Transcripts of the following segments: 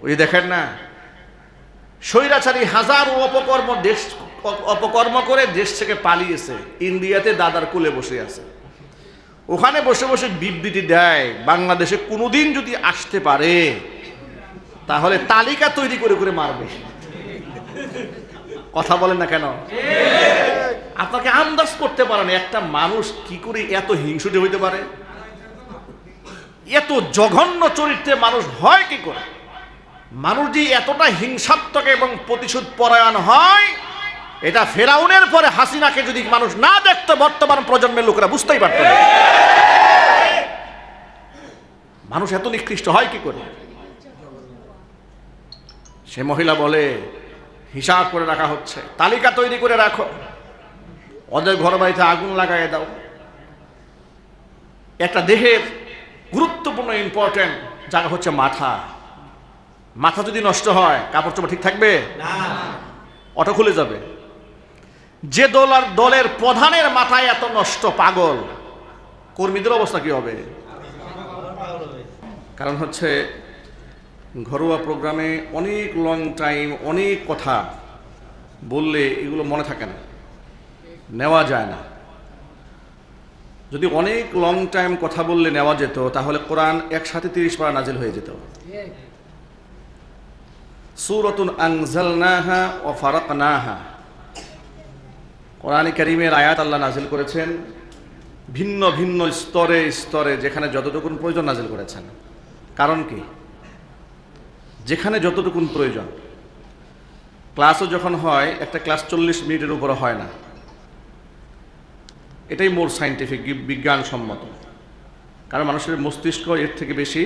ওই দেখেন না, স্বৈরাচারী হাজারো অপকর্ম করে দেশ থেকে পালিয়েছে, ইন্ডিয়াতে দাদার কোলে বসে আছে, ওখানে বসে বসে বিবৃতি দেয় বাংলাদেশে কোনোদিন যদি আসতে পারে তাহলে তালিকা তৈরি করে করে মারবে। কথা বলেন না কেন? আপনাকে আন্দাজ করতে পারেন একটা মানুষ কি করে এত হিংসুটে হইতে পারে, এত জঘন্য চরিত্রের মানুষ হয় কি করে? মানুষ যে এতটা হিংসাত্মক এবং প্রতিশোধ পরায়ণ হয়, এটা ফেরাউনের পরে হাসিনাকে যদি মানুষ না দেখতো বর্তমান প্রজন্মের লোকেরা বুঝতেই পারত না। মানুষ এত নিকৃষ্ট হয় কি করে? সে মহিলা বলে হিসাব করে রাখা হচ্ছে, তালিকা তৈরি করে রাখো, ওদের ঘর বাড়িতে আগুন লাগাই দাও। একটা দেহের গুরুত্বপূর্ণ ইম্পর্টেন্ট জায়গা হচ্ছে মাথা। মাথা যদি নষ্ট হয় কাপড় চোপড় ঠিক থাকবে না, অটো খুলে যাবে। যে দলের প্রধানের মাথায় এত নষ্ট, পাগল, কর্মীদের অবস্থা কি হবে? কারণ হচ্ছে ঘরোয়া প্রোগ্রামে অনেক লং টাইম অনেক কথা বললে এগুলো মনে থাকে না, নেওয়া যায় না। যদি অনেক লং টাইম কথা বললে নেওয়া যেত তাহলে কোরআন একসাথে 30 পারা নাজিল হয়ে যেত। সূরাতুন আনজালনাহা ওয়া ফারাকনাহা, কোরআনে কারীমের আয়াত আল্লাহ নাজিল করেছেন ভিন্ন ভিন্ন স্তরে স্তরে, যেখানে যতটুকুন প্রয়োজন নাজিল করেছেন। কারণ কি? যেখানে যতটুকুন প্রয়োজন। ক্লাসও যখন হয়, একটা ক্লাস 40 মিনিটের উপরে হয় না, এটাই মোর সায়েন্টিফিক, বিজ্ঞানসম্মত। কারণ মানুষের মস্তিষ্ক এর থেকে বেশি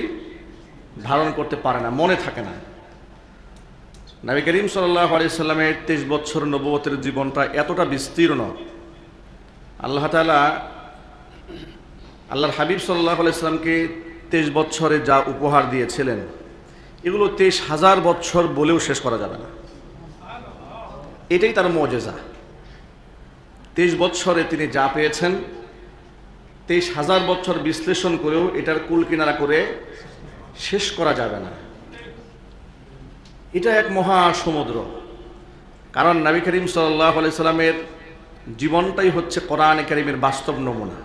ধারণ করতে পারে না, মনে থাকে না। নবী করিম সাল্লাল্লাহু আলাইহি সাল্লামের 23 বছর নবুয়তের জীবনটা এতটা বিস্তীর্ণ, আল্লাহ তাআলা আল্লাহর হাবিব সাল্লাল্লাহু আলাইহি সাল্লামকে 23 বছরে যা উপহার দিয়েছিলেন, এগুলো 23,000 বছর বলেও শেষ করা যাবে না। এটাই তার মুজিজা। 23 বছরে তিনি যা পেয়েছেন 23,000 বছর বিশ্লেষণ করেও এটার কুল কিনারা করে শেষ করা যাবে না। এটা এক মহা সমুদ্র। কারণ নবী করিম সাল্লাল্লাহু আলাইহি সাল্লামের জীবনটাই হচ্ছে কোরআনে কারীমের বাস্তব নমুনা।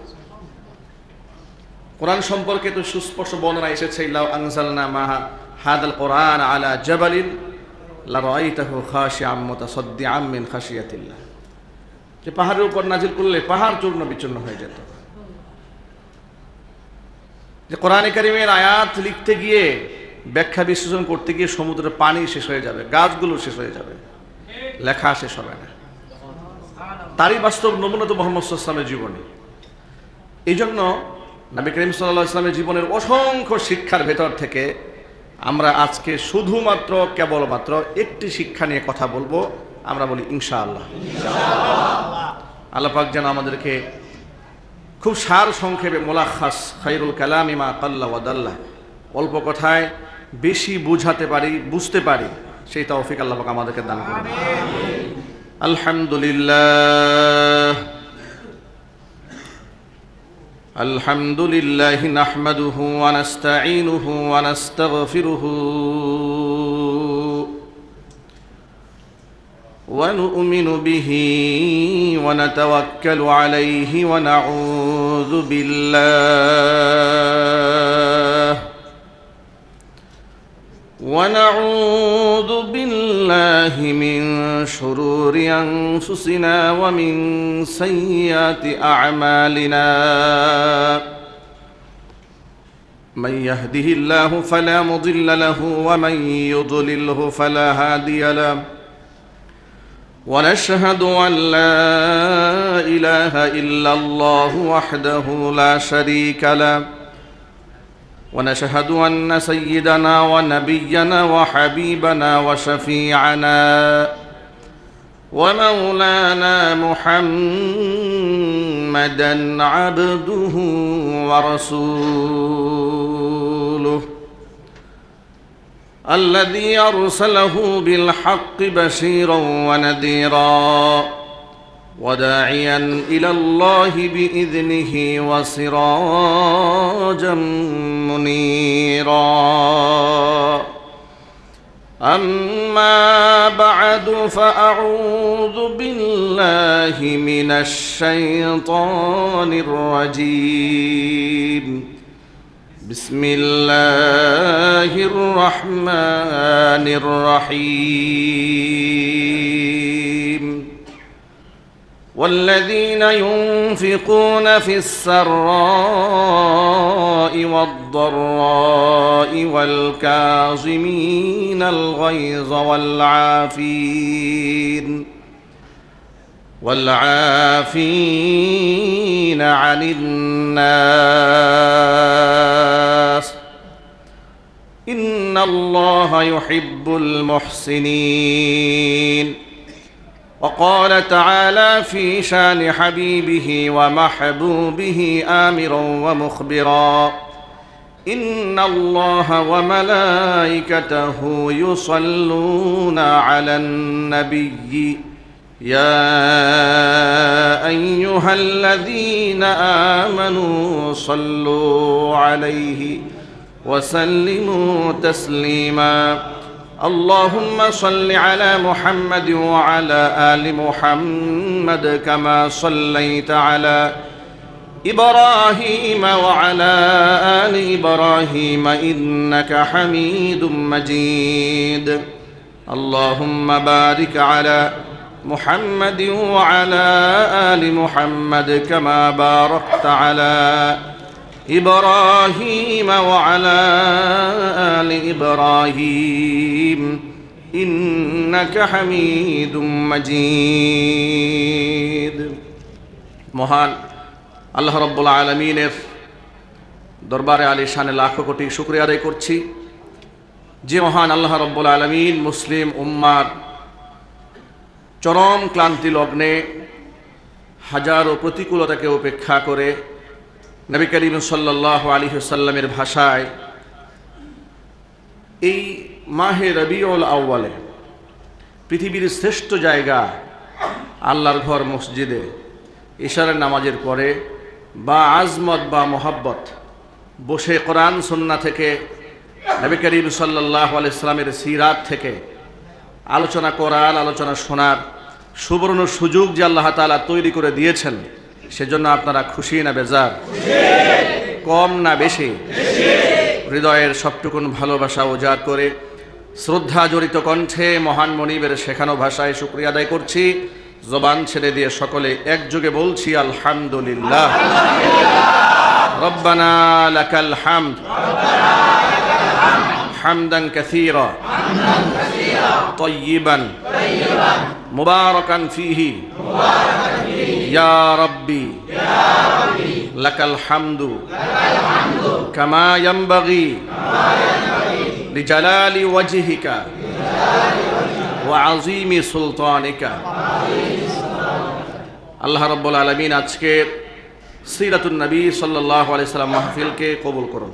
কোরআন সম্পর্কে তো সুস্পষ্ট বর্ণনা এসেছে, লাউ আনজালনা মাহা হাদাল কোরআন আলা জাবালিন লারাআইতাহু খাশিআম মুতাসাদ্দিআম মিন খাশিয়াতিল্লাহ, যে পাহাড়ের উপর নাজিল করলে পাহাড় চূর্ণ বিচূর্ণ হয়ে যেত। যে কোরআনে কারীমের আয়াত লিখতে গিয়ে, ব্যাখ্যা বিশ্লেষণ করতে গিয়ে সমুদ্রের পানি শেষ হয়ে যাবে, গাছগুলো শেষ হয়ে যাবে, লেখা শেষ হবে না। তারই বাস্তব নমুনা তো মুহাম্মদ সাল্লাল্লাহু আলাইহি ওয়াসাল্লামের জীবনী। এই জন্য নবী করিম সাল্লাল্লাহু আলাইহি ওয়াসাল্লামের জীবনের অসংখ্য শিক্ষার ভেতর থেকে আমরা আজকে শুধুমাত্র কেবলমাত্র একটি শিক্ষা নিয়ে কথা বলবো। আমরা বলি ইনশাআল্লাহ। আল্লাহ পাক যেন আমাদেরকে খুব সার সংক্ষেপে, মোলাখাস খায়রুল কালামি মা কাল্লা ওয়া দাল্লা, অল্প কথায় বেশি বুঝাতে পারি, বুঝতে পারি, সেই তৌফিক আল্লাহ পাক আমাদেরকে দান করুন। আলহামদুলিল্লাহ আলহামদুলিল্লাহ নাহমাদুহু ওয়া নাস্তাঈনুহু ওয়া নাস্তাগফিরুহু ওয়া নু'মিনু বিহি ওয়া নাতাওয়াক্কালু আলাইহি ওয়া নাউযু বিল্লাহি মিন শুরুরি আনফুসিনা ওয়া মিন সাইয়্যাতি আ'মালিনা। মান ইয়াহদিহিল্লাহু ফালা মুদিল্লা লাহু ওয়া মান ইউদ্লিলহু ফালা হাদিয়া লাহু। ওয়া নাশহাদু আন লা ইলাহা ইল্লাল্লাহু ওয়াহদাহু লা শারীকা লাহু। ونشهد أن سيدنا ونبينا وحبيبنا وشفيعنا ومولانا محمدا عبده ورسوله الذي أرسله بالحق بشيرا ونذيرا وداعيا إلى الله بإذنه وسراجا منيرا أما بعد فأعوذ بالله من الشيطان الرجيم بسم الله الرحمن الرحيم والذين ينفقون في السراء والضراء والكاظمين الغيظ والعافين عن الناس إن الله يحب المحسنين. وقال تعالى في شان حبيبه ومحبوبه آمرا ومخبرا إن الله وملائكته يصلون على النبي يا أيها الذين آمنوا صلوا عليه وسلموا تسليما. اللهم صل على محمد وعلى آل محمد كما صليت على إبراهيم وعلى آل إبراهيم إنك حميد مجيد. اللهم بارك على محمد وعلى آل محمد كما باركت على إبراهيم وعلى آل إبراهيم إنك حميد مجيد. মহান আল্লাহ রাব্বুল আলামিনের দরবারে আলিশানে লাখো কোটি শুকরিয়া আদায় করছি যে মহান আল্লাহ রাব্বুল আলামিন মুসলিম উম্মার চরম ক্লান্তি লগ্নে হাজারো প্রতিকূলতাকে উপেক্ষা করে নবী করিম সাল্লাল্লাহু আলাইহি ওয়াসাল্লামের ভাষায় এই মাহে রবিউল আউয়ালে পৃথিবীর শ্রেষ্ঠ জায়গা আল্লাহর ঘর মসজিদে ইশারের নামাজের পরে বা আজমত বা মোহাব্বত বসে কোরআন সুন্নাহ থেকে নবী করিম সাল্লাল্লাহু আলাইহি ওয়াসাল্লামের সিরাত থেকে আলোচনা করার, আলোচনা শোনার সুবর্ণ সুযোগ যে আল্লাহ তাআলা তৈরি করে দিয়েছেন, সেজন্য আপনারা খুশি না বেজার? কম না বেশি? হৃদয়ের সবটুকুন ভালোবাসা উজাড় করে শ্রদ্ধা জড়িত কণ্ঠে মহান মনিবের শেখানো ভাষায় শুকরিয়া আদায় করছি। জবান ছেড়ে দিয়ে সকলে একযোগে বলছি আলহামদুলিল্লাহ। রব্বানা লাকাল হামদ হামদান কাসীরা তাইয়িবান মুবারাকান ফীহি ইয়া রাব্বি লাকাল হামদু কামা ইয়ানবাগি লিজালালি ওয়াজহিকা ওয়া আযীমি সুলতানিকা। আল্লাহ রাব্বুল আলামিন আজকে সিরাতুন নবী সাল্লাল্লাহু আলাইহি সাল্লাম মাহফিলকে কবুল করুন।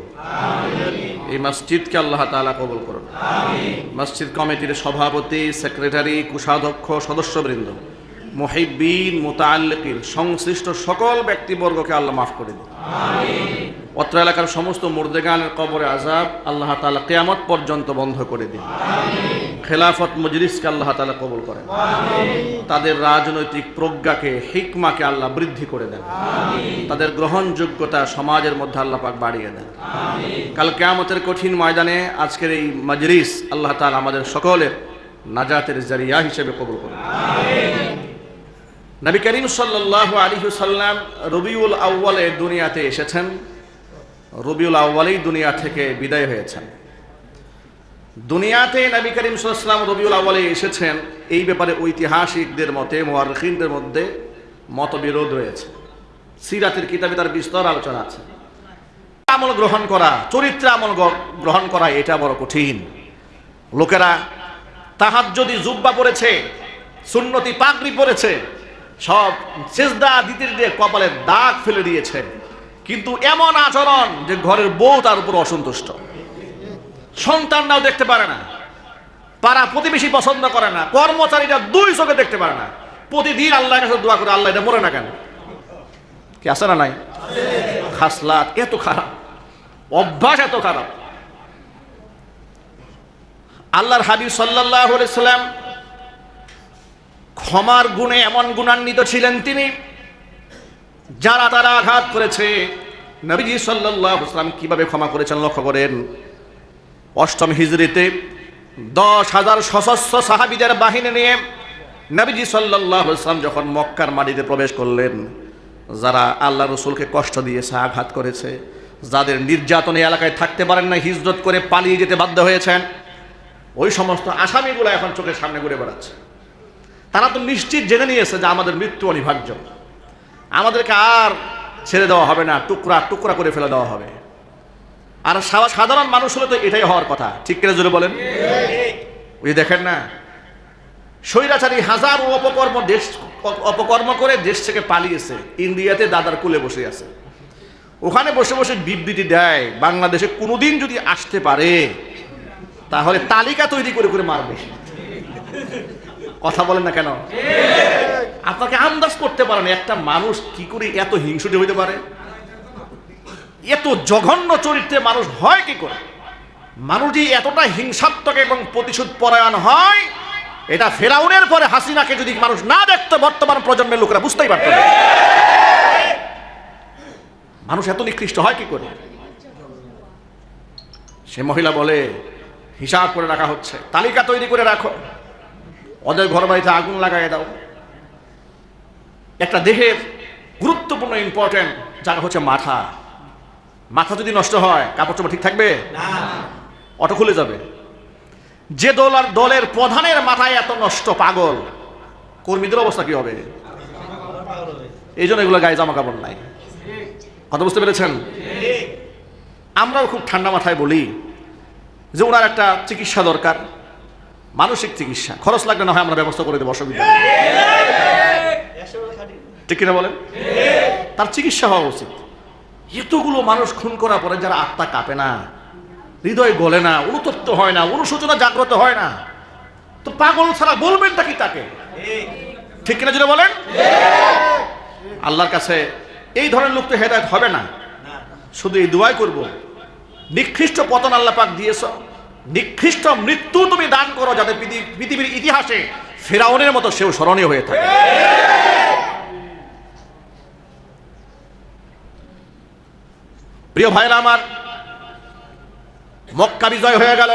এই মসজিদকে আল্লাহ তাআলা কবুল করুন। মসজিদ কমিটির সভাপতি, সেক্রেটারি, কোষাধ্যক্ষ, সদস্যবৃন্দ, মুহিব্বিন, মুতাআল্লিকিন, সংশ্লিষ্ট সকল ব্যক্তিবর্গকে আল্লাহ মাফ করে দিন। অত্র এলাকার সমস্ত মুর্দেগানের কবরে আযাব আল্লাহ তাআলা কিয়ামত পর্যন্ত বন্ধ করে দিন। খেলাফত মজলিসকে আল্লাহ তাআলা কবুল করেন। তাদের রাজনৈতিক প্রজ্ঞাকে, হিকমাকে আল্লাহ বৃদ্ধি করে দেন। তাদের গ্রহণযোগ্যতা সমাজের মধ্যে আল্লাহ পাক বাড়িয়ে দেন। কাল কিয়ামতের কঠিন ময়দানে আজকের এই মজলিস আল্লাহ তাআলা আমাদের সকলের নাজাতের জরিয়া হিসেবে কবুল করেন। নবী করিম সাল্লাল্লাহু আলাইহি ওয়াসাল্লাম রবিউল আউয়ালে দুনিয়াতে এসেছেন, রবিউল আউয়ালেই দুনিয়া থেকে বিদায় হয়েছেন। দুনিয়াতে নবী করিম সাল্লাল্লাহু আলাইহি ওয়াসাল্লাম রবিউল আউয়ালে এসেছেন, এই ব্যাপারে ঐতিহাসিকদের মতে, মুআররিখিনদের মধ্যে মতবিরোধ রয়েছে। সিরাতের কিতাবে তার বিস্তর আলোচনা আছে। আমল গ্রহণ করা, চরিত্র আমল গ্রহণ করা এটা বড় কঠিন। লোকেরা তাহাজ্জুদি জুব্বা পরেছে, সুন্নতি পাগড়ি পরেছে, সব সিজদা দিতে দিতে কপালে দাগ ফেলে দিয়েছে, কিন্তু এমন আচরণ যে ঘরের বউ তার উপর অসন্তুষ্ট, সন্তানরাও দেখতে পারে না, পাড়া প্রতিবেশী পছন্দ করে না, কর্মচারীরা দুই চোখে দেখতে পারে না। প্রতিদিন আল্লাহর কাছে দোয়া করে, আল্লাহ এটা মরে না কেন? কি আছে না নাই? খাসলাত এত খারাপ, অভ্যাস এত খারাপ। আল্লাহর হাবিব সাল্লাল্লাহু আলাইহি সাল্লাম ক্ষমার গুণে এমন গুণান্বিত ছিলেন তিনি, যারা তারা আঘাত করেছে নবীজি সাল্লাল্লাহু আলাইহি সাল্লাম কিভাবে ক্ষমা করেছেন লক্ষ্য করেন। অষ্টম হিজরিতে 10,000 সশস্ত্র সাহাবীদের বাহিনী নিয়ে নবীজি সাল্লাল্লাহু আলাইহি সাল্লাম যখন মক্কার মাটিতে প্রবেশ করলেন, যারা আল্লাহ রসুলকে কষ্ট দিয়েছে, আঘাত করেছে, যাদের নির্যাতনে এলাকায় থাকতে পারেন না, হিজরত করে পালিয়ে যেতে বাধ্য হয়েছেন, ওই সমস্ত আসামিগুলো এখন চোখের সামনে ঘুরে বেড়াচ্ছে। তারা তো নিশ্চিত জেনে নিয়েছে যে আমাদের মৃত্যু অনিবার্য, আমাদেরকে আর ছেড়ে দেওয়া হবে না, টুকরা টুকরা করে ফেলে দেওয়া হবে। আর সাধারণ মানুষ হলে তো এটাই হওয়ার কথা, ঠিক কিনা জোরে বলেন? ওই দেখেন না, স্বৈরাচারী হাজারো অপকর্ম করে দেশ থেকে পালিয়েছে, ইন্ডিয়াতে দাদার কুলে বসে আছে, ওখানে বসে বসে বিবৃতি দেয় বাংলাদেশে কোনোদিন যদি আসতে পারে তাহলে তালিকা তৈরি করে করে মারবে। কথা বলেন না কেন? আপনাকে আন্দাজ করতে পারেন একটা মানুষ কি করে এত হিংসুটে হইতে পারে, এত জঘন্য চরিত্রে মানুষ হয় কি করে? মানুষ যে এতটা হিংসাত্মক এবং প্রতিশোধ পরায়ণ হয়, এটা ফেরাউনের পরে হাসিনাকে যদি মানুষ না দেখতো, বর্তমান প্রজন্মের লোকেরা বুঝতেই পারত না মানুষ এত নিকৃষ্ট হয় কি করে। সে মহিলা বলে হিসাব করে রাখা হচ্ছে, তালিকা তৈরি করে রাখো, ওদের ঘর বাড়িতে আগুন লাগাই দাও। একটা দেহের গুরুত্বপূর্ণ ইম্পর্টেন্ট জায়গা হচ্ছে মাথা। মাথা যদি নষ্ট হয় কাপড় চোপড় ঠিক থাকবে না, অটো খুলে যাবে। যে দলের প্রধানের মাথায় এত নষ্ট, পাগল, কর্মীদের অবস্থা কি হবে? এই জন্য এগুলো গায়ে জামা কাপড় নাই। কথা বুঝতে পেরেছেন? আমরাও খুব ঠান্ডা মাথায় বলি যে ওনার একটা চিকিৎসা দরকার, মানসিক চিকিৎসা, খরচ লাগলে না হয় আমরা ব্যবস্থা করে দেবো, অসুবিধা নেই, ঠিক কিনা বলেন? তার চিকিৎসা হওয়া উচিত। এতগুলো মানুষ খুন করার পরে যারা আত্মা কাঁপে না, হৃদয় গলে না, অনুতপ্ত হয় না, অনুশোচনা জাগ্রত হয় না, তো পাগল ছাড়া বলবেনটা কি তাকে? ঠিক কিনা যদি বলেন? আল্লাহর কাছে এই ধরনের লোক তো হেদায়েত হবে না। শুধু এই দোয়াই করব, নিকৃষ্ট পতন আল্লাহ পাক দিয়েছ, নিকৃষ্ট মৃত্যু তুমি দান করো, যাতে পৃথিবীর ইতিহাসে ফেরাউনের মতো সেও স্মরণীয় হয়ে থাকে। প্রিয় ভাইরা আমার, মক্কা বিজয় হয়ে গেল।